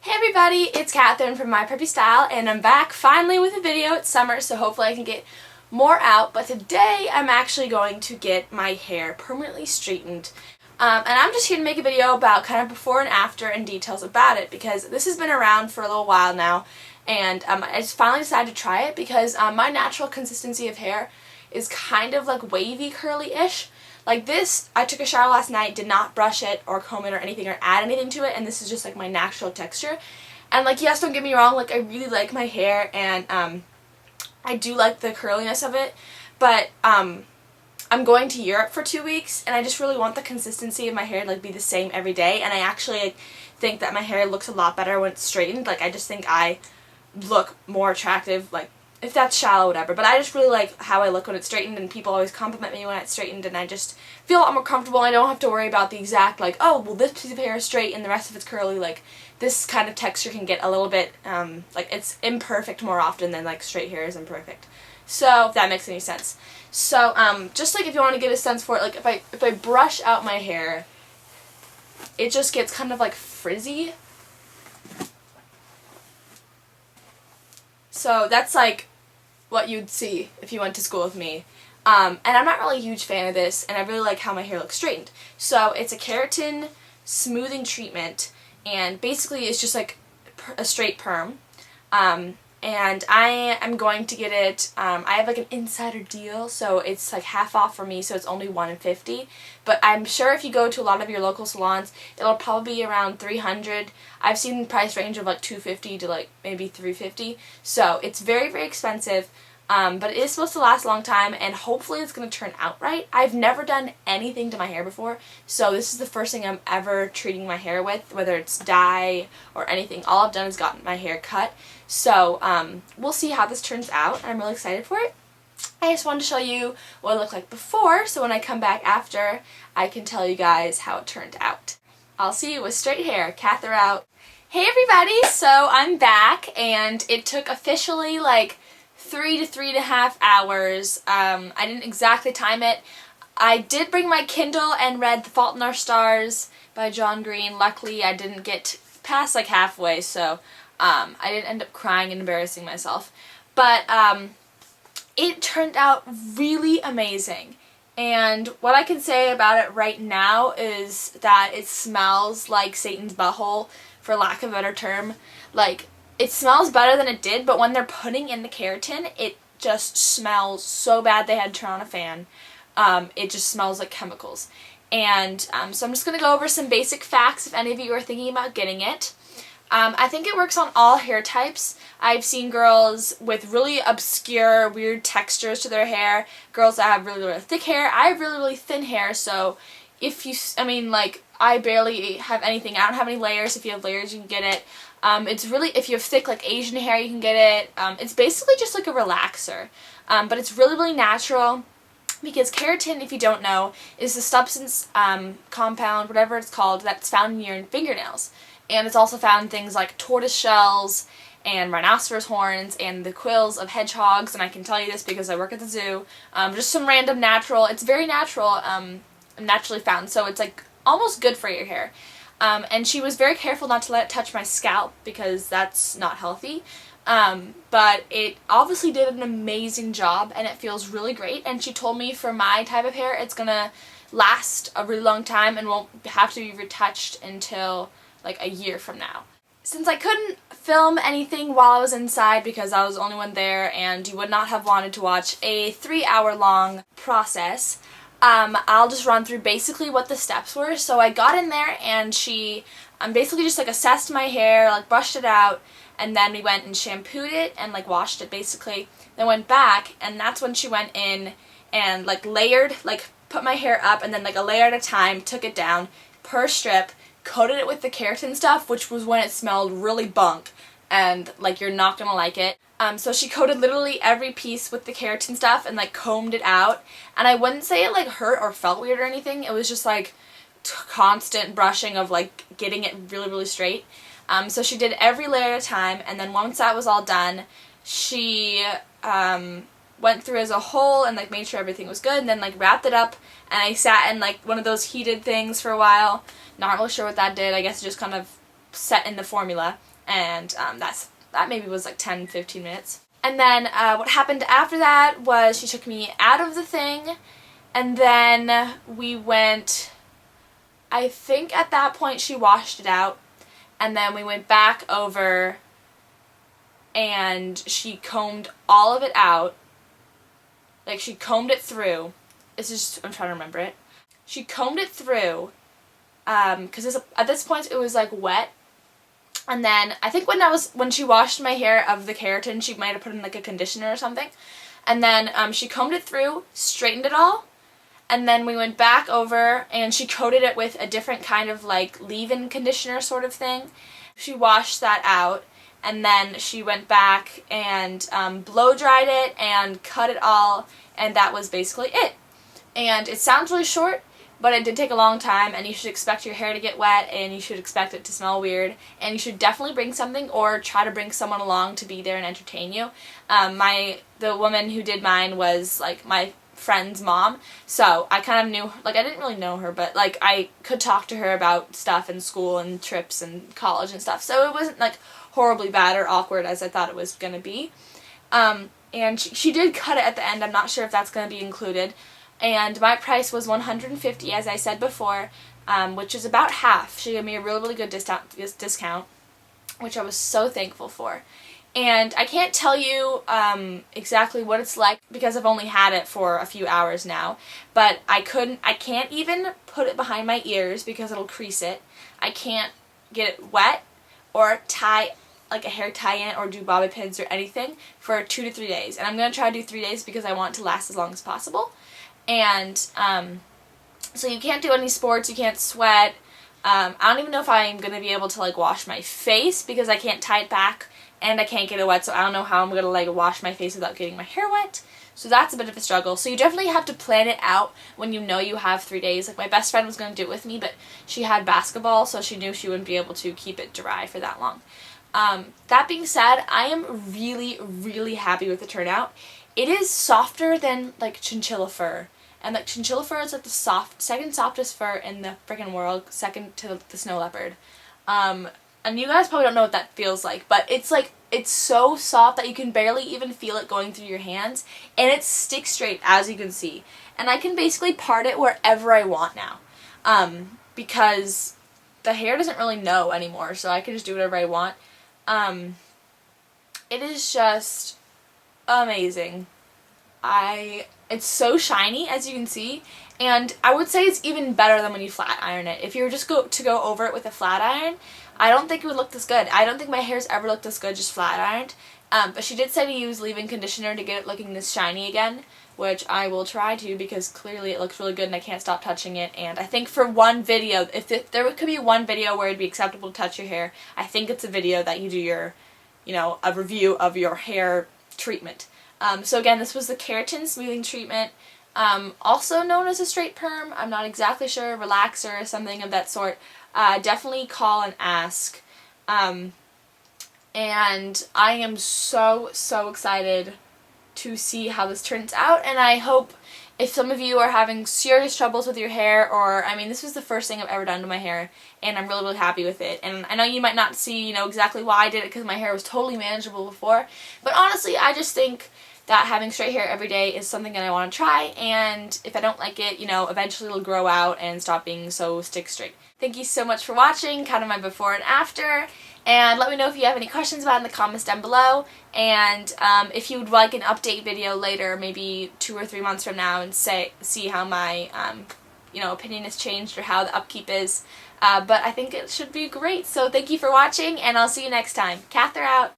Hey everybody, it's Keratin from My Preppy Style, and I'm back finally with a video. It's summer, so hopefully I can get more out, but today I'm actually going to get my hair permanently straightened. And I'm just here to make a video about kind of before and after and details about it, because this has been around for a little while now, and I just finally decided to try it because my natural consistency of hair is kind of like wavy curly-ish. Like this, I took a shower last night, did not brush it or comb it or anything or add anything to it, and this is just like my natural texture. And like, yes, don't get me wrong, like I really like my hair, and I do like the curliness of it, but I'm going to Europe for 2 weeks, and I just really want the consistency of my hair to like be the same every day, and I actually think that my hair looks a lot better when it's straightened. Like I just think I look more attractive, like if that's shallow, whatever, but I just really like how I look when it's straightened, and people always compliment me when it's straightened, and I just feel a lot more comfortable. I don't have to worry about the exact, like, oh, well, this piece of hair is straight and the rest of it's curly. Like, this kind of texture can get a little bit, like, it's imperfect more often than, like, straight hair is imperfect. So, if that makes any sense. So, just, like, if you want to get a sense for it, like, if I brush out my hair, it just gets kind of, like, frizzy. So, that's, like, what you'd see if you went to school with me. And I'm not really a huge fan of this, and I really like how my hair looks straightened. So it's a keratin smoothing treatment, and basically it's just like a straight perm. And I am going to get it, I have like an insider deal, so it's like half off for me, so it's only $150. But I'm sure if you go to a lot of your local salons, it'll probably be around $300. I've seen the price range of like $250 to like maybe $350. So it's very, very expensive. But it is supposed to last a long time, and hopefully it's going to turn out right. I've never done anything to my hair before, so this is the first thing I'm ever treating my hair with, whether it's dye or anything. All I've done is gotten my hair cut. So we'll see how this turns out. I'm really excited for it. I just wanted to show you what it looked like before, so when I come back after, I can tell you guys how it turned out. I'll see you with straight hair. Cather out. Hey everybody, so I'm back, and it took officially like 3 to 3.5 hours. I didn't exactly time it. I did bring my Kindle and read The Fault in Our Stars by John Green. Luckily, I didn't get past like halfway, so I didn't end up crying and embarrassing myself. But it turned out really amazing. And what I can say about it right now is that it smells like Satan's butthole, for lack of a better term. Like, it smells better than it did, but when they're putting in the keratin, it just smells so bad they had to turn on a fan. It just smells like chemicals. And so I'm just going to go over some basic facts if any of you are thinking about getting it. I think it works on all hair types. I've seen girls with really obscure, weird textures to their hair, girls that have really, really thick hair. I have really, really thin hair, so if you, like, I barely have anything. I don't have any layers. If you have layers, you can get it. It's really, if you have thick, like, Asian hair, you can get it. It's basically just like a relaxer. But it's really, really natural, because keratin, if you don't know, is the substance, compound, whatever it's called, that's found in your fingernails. And it's also found in things like tortoise shells and rhinoceros horns and the quills of hedgehogs, and I can tell you this because I work at the zoo. Just some random natural, it's very natural, naturally found, so it's like almost good for your hair. And she was very careful not to let it touch my scalp because that's not healthy. But it obviously did an amazing job, and it feels really great. And she told me for my type of hair, it's gonna last a really long time and won't have to be retouched until like a year from now. Since I couldn't film anything while I was inside because I was the only one there, and you would not have wanted to watch a 3-hour-long process, I'll just run through basically what the steps were. So I got in there, and she basically just like assessed my hair, like brushed it out, and then we went and shampooed it and like washed it basically. Then went back, and that's when she went in and like layered, like put my hair up, and then like a layer at a time, took it down per strip, coated it with the keratin stuff, which was when it smelled really bunk, and like you're not gonna like it. So she coated literally every piece with the keratin stuff and like combed it out, and I wouldn't say it like hurt or felt weird or anything. It was just like constant brushing of like getting it really, really straight. So she did every layer at a time, and then once that was all done, she went through as a whole and like made sure everything was good, and then like wrapped it up, and I sat in like one of those heated things for a while. Not really sure what that did. I guess it just kind of set in the formula, and that maybe was like 10-15 minutes. And then what happened after that was she took me out of the thing, and then we went, I think at that point she washed it out, and then we went back over and she combed all of it out. Like, she combed it through. This is just, I'm trying to remember it. She combed it through, because at this point it was like wet. And then I think when she washed my hair of the keratin, she might have put in like a conditioner or something. And then she combed it through, straightened it all, and then we went back over and she coated it with a different kind of like leave-in conditioner sort of thing. She washed that out, and then she went back and blow dried it and cut it all, and that was basically it. And it sounds really short, but it did take a long time, and you should expect your hair to get wet, and you should expect it to smell weird, and you should definitely bring something or try to bring someone along to be there and entertain you. The woman who did mine was like my friend's mom, so I kind of knew, like, I didn't really know her, but like I could talk to her about stuff in school and trips and college and stuff, so it wasn't like horribly bad or awkward as I thought it was going to be. And she did cut it at the end. I'm not sure if that's going to be included. And my price was $150, as I said before, which is about half. She gave me a really, really good discount, which I was so thankful for. And I can't tell you exactly what it's like because I've only had it for a few hours now. But I can't even put it behind my ears because it'll crease it. I can't get it wet or tie like a hair tie in it or do bobby pins or anything for 2 to 3 days. And I'm going to try to do 3 days because I want it to last as long as possible. And so you can't do any sports, you can't sweat. I don't even know if I'm going to be able to like wash my face because I can't tie it back and I can't get it wet, so I don't know how I'm going to like wash my face without getting my hair wet. So that's a bit of a struggle. So you definitely have to plan it out when you know you have 3 days. Like, my best friend was going to do it with me, but she had basketball, so she knew she wouldn't be able to keep it dry for that long. That being said, I am really, really happy with the turnout. It is softer than like chinchilla fur. And like chinchilla fur is like the second softest fur in the freaking world, second to the snow leopard. And you guys probably don't know what that feels like, but it's like, it's so soft that you can barely even feel it going through your hands, and it sticks straight, as you can see. And I can basically part it wherever I want now, because the hair doesn't really know anymore, so I can just do whatever I want. It is just amazing. It's so shiny, as you can see, and I would say it's even better than when you flat iron it. If you were just to go over it with a flat iron, I don't think it would look this good. I don't think my hair's ever looked this good just flat ironed. But she did say to use leave-in conditioner to get it looking this shiny again, which I will try to because clearly it looks really good and I can't stop touching it. And I think for one video, if there could be one video where it'd be acceptable to touch your hair, I think it's a video that you do your, a review of your hair treatment. So again, this was the Keratin smoothing treatment, also known as a straight perm. I'm not exactly sure, relaxer or something of that sort. Definitely call and ask. And I am so, so excited to see how this turns out, and I hope if some of you are having serious troubles with your hair, or, I mean, this was the first thing I've ever done to my hair, and I'm really, really happy with it. And I know you might not see, exactly why I did it, because my hair was totally manageable before, but honestly, I just think that having straight hair every day is something that I want to try, and if I don't like it, eventually it'll grow out and stop being so stick straight. Thank you so much for watching, kind of my before and after, and let me know if you have any questions about it in the comments down below, and if you would like an update video later, maybe 2 or 3 months from now, and see how my opinion has changed or how the upkeep is, but I think it should be great. So thank you for watching, and I'll see you next time. Cather out!